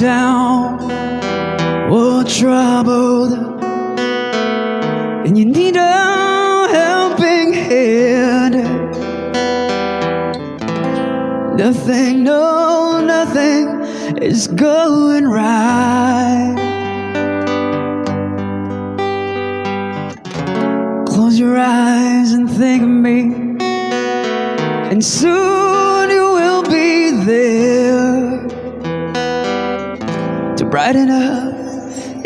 down or troubled, and you need a helping hand. Nothing, no, nothing is going right. Close your eyes and think of me, and soon you will be there to brighten up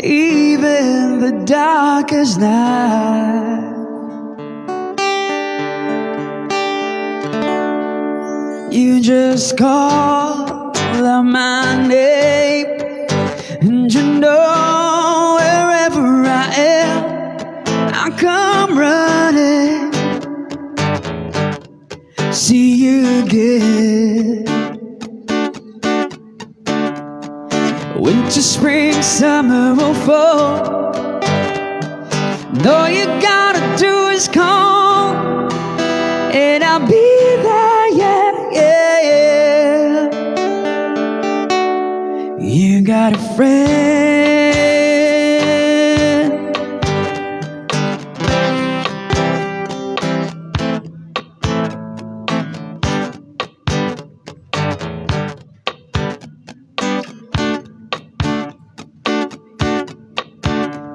even the darkest night. You just call out my name, and you know wherever I am, I'll come running, see you again. Winter, spring, summer, or fall, all you gotta do is call, and I'll be there, yeah, yeah, yeah. You got a friend.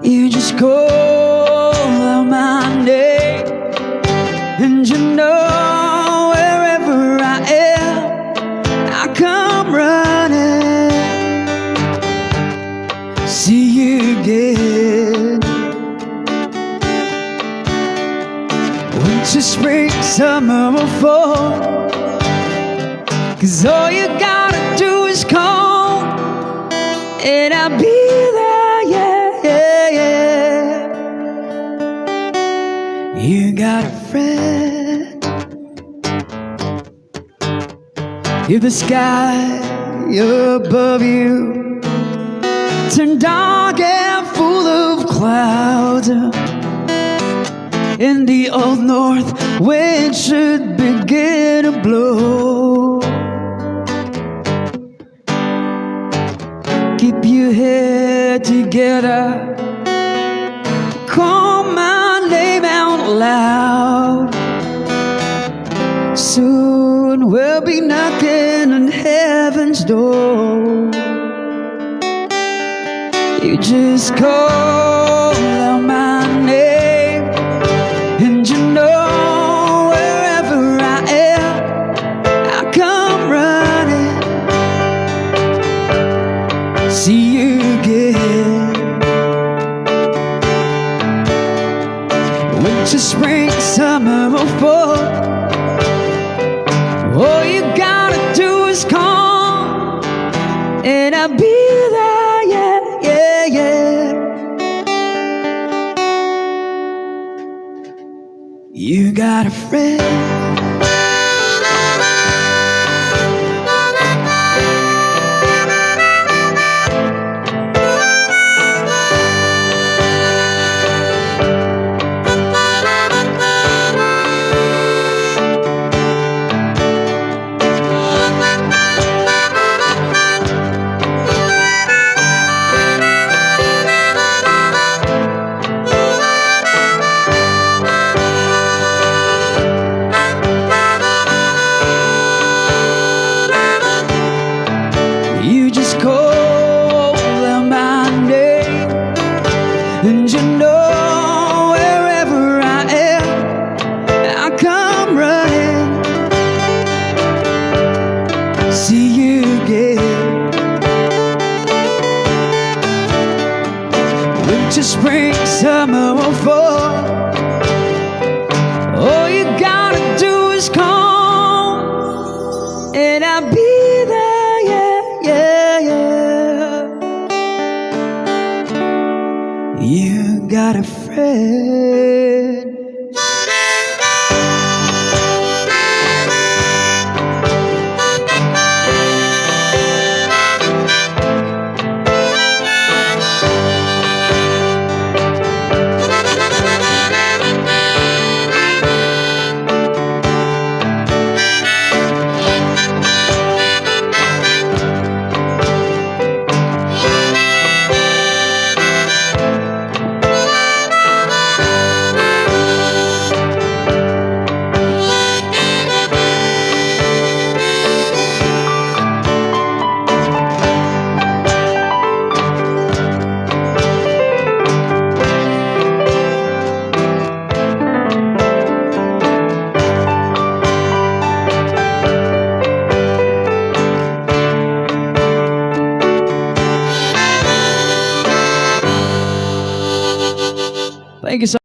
You just call out my name, and you know wherever I am, I'll come running, see you again. Winter, spring, summer, or fall, 'cause all you gotta do is call, and I'll be there, yeah, yeah, yeah. You got a friend. If the sky above you turned dark and full of clouds, and the old north wind should begin to blow, keep your head together, call my name out loud. Soon we'll be knocking on heaven's door. You just call out my name, and you know wherever I am, I'll come running, see you again. Winter, spring, summer, or fall, all you gotta do is call, and I'll be there, yeah, yeah, yeah. You got a friend. You just call out my name, and you know wherever I am, I'll come running, see you again. Winter, spring, summer,